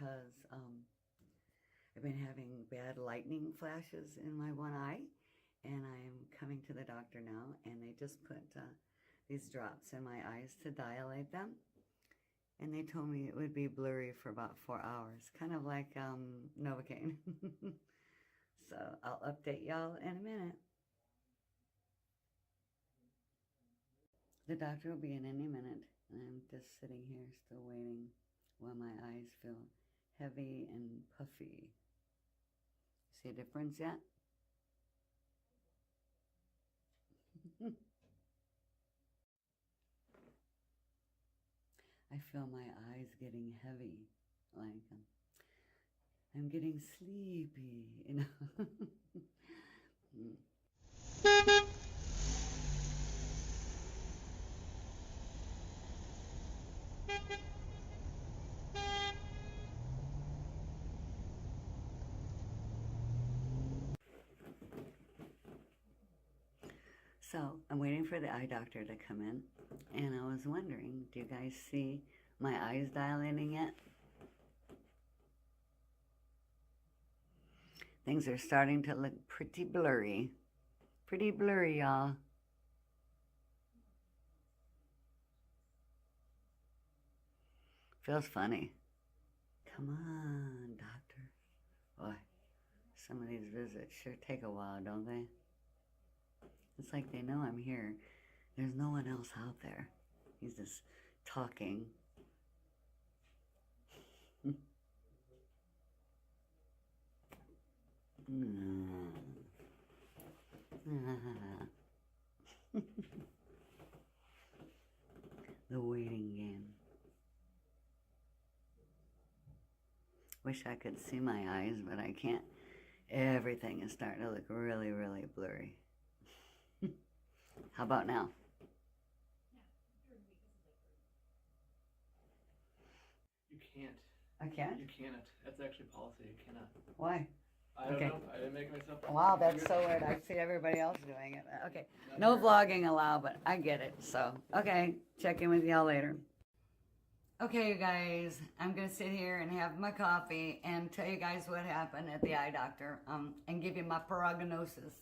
because I've been having bad lightning flashes in my one eye, and I am coming to the doctor now, and they just put these drops in my eyes to dilate them, and they told me it would be blurry for about 4 hours, kind of like Novocaine. So I'll update y'all in a minute. The doctor will be in any minute, and I'm just sitting here still waiting while my eyes feel heavy and puffy. See a difference yet? I feel my eyes getting heavy, like I'm getting sleepy, you know. So I'm waiting for the eye doctor to come in, and I was wondering, do you guys see my eyes dilating yet? Things are starting to look pretty blurry. Pretty blurry, y'all. Feels funny. Come on, doctor. Boy, some of these visits sure take a while, don't they? It's like they know I'm here. There's no one else out there. He's just talking. The waiting game. Wish I could see my eyes, but I can't. Everything is starting to look really, really blurry. How about now? You can't. I can't? You cannot. That's actually policy. You cannot. Why? I don't know. I didn't make myself. Wow, that's so weird. I see everybody else doing it. Okay. No vlogging allowed, but I get it. So, okay. Check in with y'all later. Okay, you guys. I'm going to sit here and have my coffee and tell you guys what happened at the eye doctor and give you my prognosis.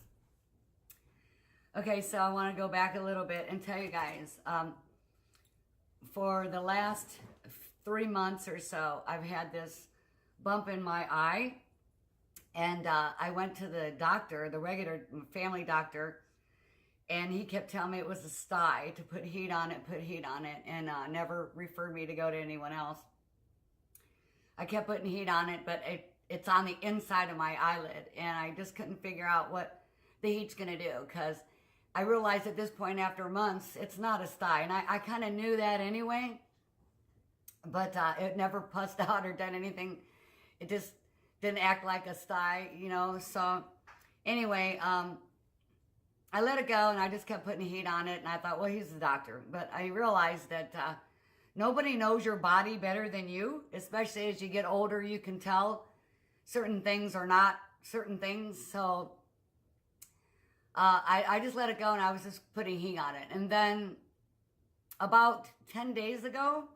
Okay, so I want to go back a little bit and tell you guys, for the last 3 months or so, I've had this bump in my eye, and I went to the doctor, the regular family doctor, and he kept telling me it was a sty, to put heat on it, and never referred me to go to anyone else. I kept putting heat on it, but it's on the inside of my eyelid, and I just couldn't figure out what the heat's going to do, because I realized at this point after months, it's not a sty. And I kind of knew that anyway, but it never pussed out or done anything. It just didn't act like a sty, you know. So anyway, I let it go, and I just kept putting heat on it. And I thought, well, he's the doctor. But I realized that nobody knows your body better than you, especially as you get older. You can tell certain things are not certain things. So I just let it go, and I was just putting heat on it. And then about 10 days ago,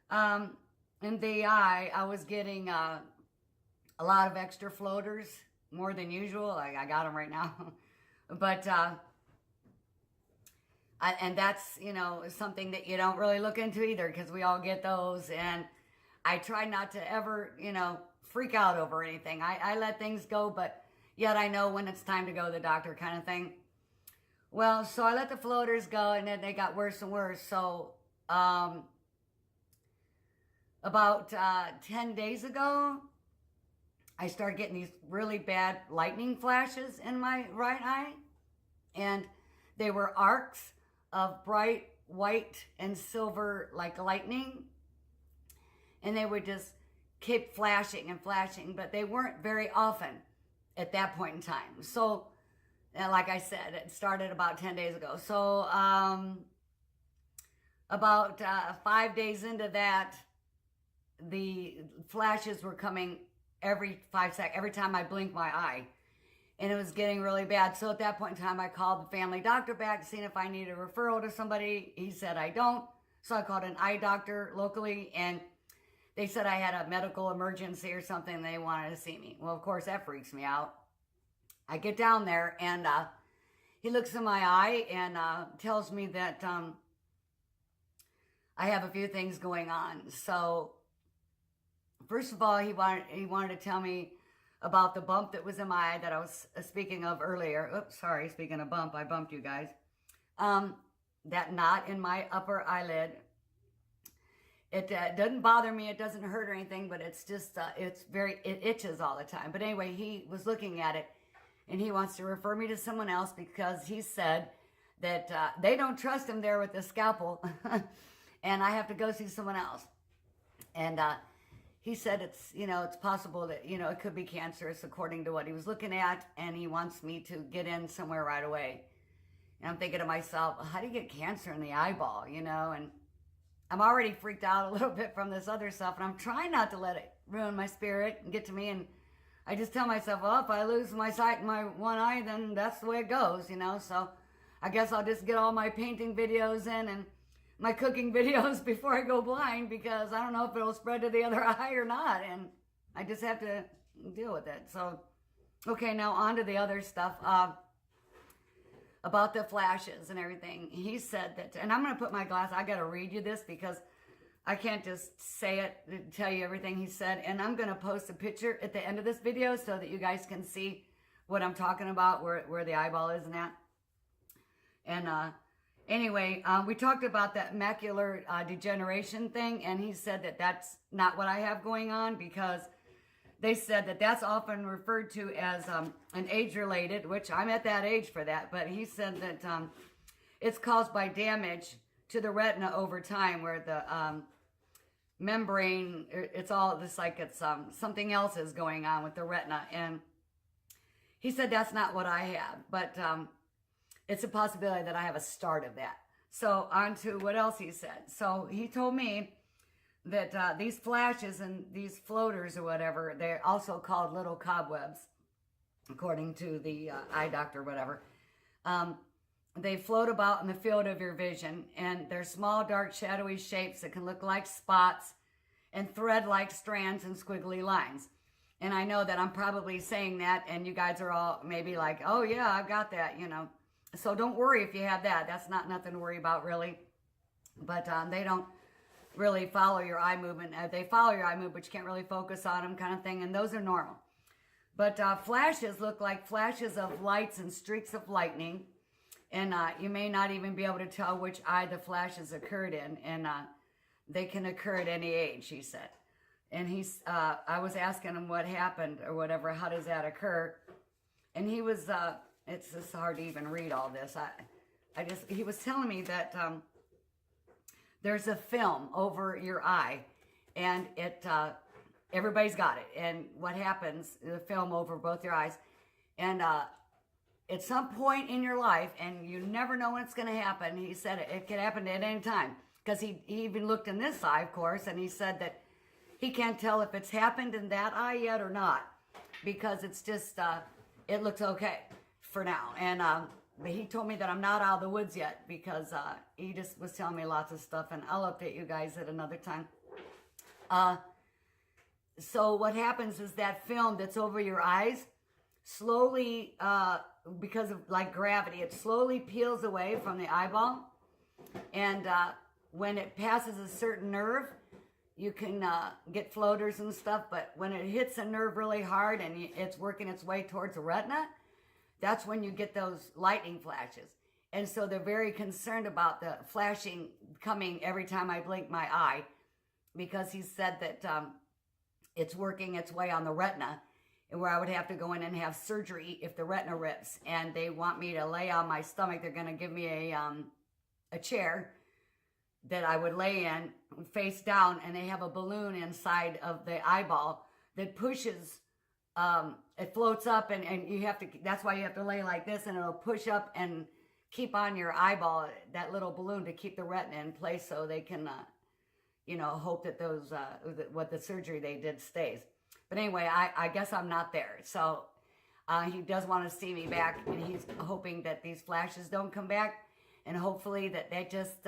in the eye, I was getting a lot of extra floaters, more than usual. I got them right now. But, and that's, you know, something that you don't really look into either, because we all get those. And I try not to ever, you know, freak out over anything. I let things go, but yet I know when it's time to go to the doctor, kind of thing. Well, so I let the floaters go, and then they got worse and worse. So about 10 days ago, I started getting these really bad lightning flashes in my right eye. And they were arcs of bright white and silver like lightning. And they would just keep flashing and flashing, but they weren't very often at that point in time. So, like I said, it started about 10 days ago. So, about 5 days into that, the flashes were coming every 5 seconds, every time I blinked my eye. And it was getting really bad. So at that point in time, I called the family doctor back, seeing if I needed a referral to somebody. He said I don't. So I called an eye doctor locally, and they said I had a medical emergency or something. And they wanted to see me. Well, of course, that freaks me out. I get down there, and he looks in my eye and tells me that I have a few things going on. So, first of all, he wanted to tell me about the bump that was in my eye that I was speaking of earlier. Oops, sorry, speaking of bump, I bumped you guys. That knot in my upper eyelid. It doesn't bother me, it doesn't hurt or anything, but it's just, it itches all the time. But anyway, he was looking at it, and he wants to refer me to someone else because he said that they don't trust him there with the scalpel, and I have to go see someone else. And he said it's, it's possible that, it could be cancerous according to what he was looking at, and he wants me to get in somewhere right away. And I'm thinking to myself, how do you get cancer in the eyeball, and I'm already freaked out a little bit from this other stuff, and I'm trying not to let it ruin my spirit and get to me. And I just tell myself, well, if I lose my sight in my one eye, then that's the way it goes, So I guess I'll just get all my painting videos in and my cooking videos before I go blind, because I don't know if it'll spread to the other eye or not, and I just have to deal with it. So, okay, now on to the other stuff. About the flashes and everything. He said that, and I'm going to put my glass, I got to read you this because I can't just say it, tell you everything he said. And I'm going to post a picture at the end of this video so that you guys can see what I'm talking about, where the eyeball is and that. And anyway, we talked about that macular degeneration thing, and he said that that's not what I have going on, because they said that that's often referred to as an age-related, which I'm at that age for that, but he said that it's caused by damage to the retina over time, where the membrane, it's all just like it's something else is going on with the retina. And he said that's not what I have, but it's a possibility that I have a start of that. So on to what else he said. So he told me that these flashes and these floaters or whatever, they're also called little cobwebs, according to the eye doctor or whatever. They float about in the field of your vision, and they're small, dark, shadowy shapes that can look like spots and thread-like strands and squiggly lines. And I know that I'm probably saying that, and you guys are all maybe like, oh yeah, I've got that, So don't worry if you have that. That's not nothing to worry about, really. But they don't really follow your eye movement. They follow your eye movement, but you can't really focus on them, kind of thing, and those are normal. But flashes look like flashes of lights and streaks of lightning, and you may not even be able to tell which eye the flashes occurred in, and they can occur at any age, he said. And I was asking him what happened or whatever, how does that occur? And he was, it's just hard to even read all this. He was telling me that there's a film over your eye, and it everybody's got it. And what happens, the film over both your eyes, and at some point in your life, and you never know when it's going to happen, he said it can happen at any time, because he even looked in this eye, of course, and he said that he can't tell if it's happened in that eye yet or not, because it's just, it looks okay for now. And but he told me that I'm not out of the woods yet, because he just was telling me lots of stuff, and I'll update you guys at another time. So what happens is that film that's over your eyes slowly, because of like gravity, it slowly peels away from the eyeball. And when it passes a certain nerve, you can get floaters and stuff. But when it hits a nerve really hard and it's working its way towards the retina, that's when you get those lightning flashes. And so they're very concerned about the flashing coming every time I blink my eye, because he said that it's working its way on the retina, and where I would have to go in and have surgery if the retina rips. And they want me to lay on my stomach. They're going to give me a chair that I would lay in face down, and they have a balloon inside of the eyeball that pushes, it floats up, and you have to, that's why you have to lay like this, and it'll push up and keep on your eyeball, that little balloon, to keep the retina in place, so they can, hope that those, what the surgery they did stays. But anyway, I guess I'm not there. So he does want to see me back, and he's hoping that these flashes don't come back, and hopefully that they just,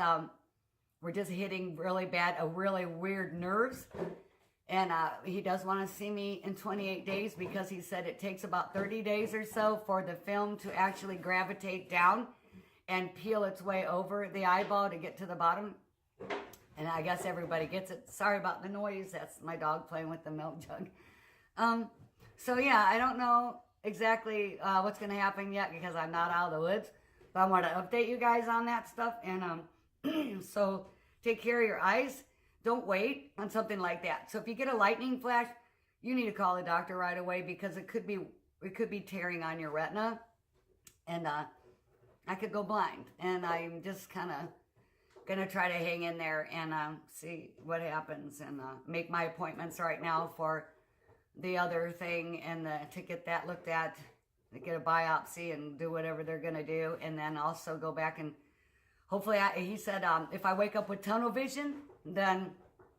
we're just hitting really bad, really weird nerves, And he does want to see me in 28 days because he said it takes about 30 days or so for the film to actually gravitate down and peel its way over the eyeball to get to the bottom. And I guess everybody gets it. Sorry about the noise. That's my dog playing with the milk jug. So yeah, I don't know exactly what's going to happen yet because I'm not out of the woods. But I want to update you guys on that stuff. And so take care of your eyes. Don't wait on something like that. So if you get a lightning flash, you need to call the doctor right away because it could be tearing on your retina, and I could go blind. And I'm just kind of gonna try to hang in there and see what happens, and make my appointments right now for the other thing and to get that looked at, to get a biopsy and do whatever they're gonna do, and then also go back and hopefully, he said, if I wake up with tunnel vision, then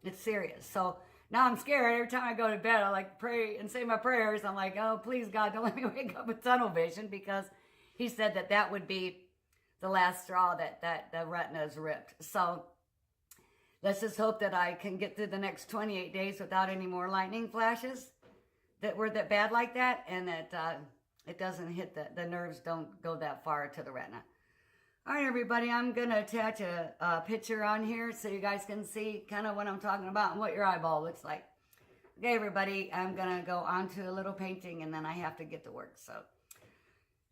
it's serious. So now I'm scared. Every time I go to bed, I like pray and say my prayers. I'm like, oh, please, God, don't let me wake up with tunnel vision, because he said that would be the last straw, that the retina is ripped. So let's just hope that I can get through the next 28 days without any more lightning flashes that were that bad like that, and that it doesn't hit the nerves don't go that far to the retina. All right, everybody, I'm going to attach a picture on here so you guys can see kind of what I'm talking about and what your eyeball looks like. Okay, everybody, I'm going to go on to a little painting, and then I have to get to work. So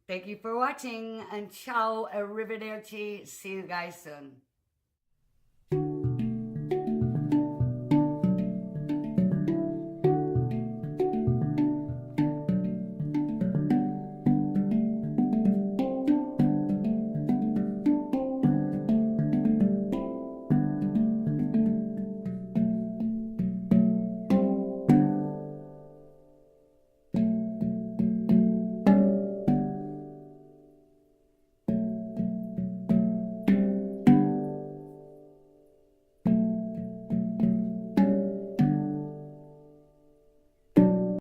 thank you for watching, and ciao, arrivederci. See you guys soon.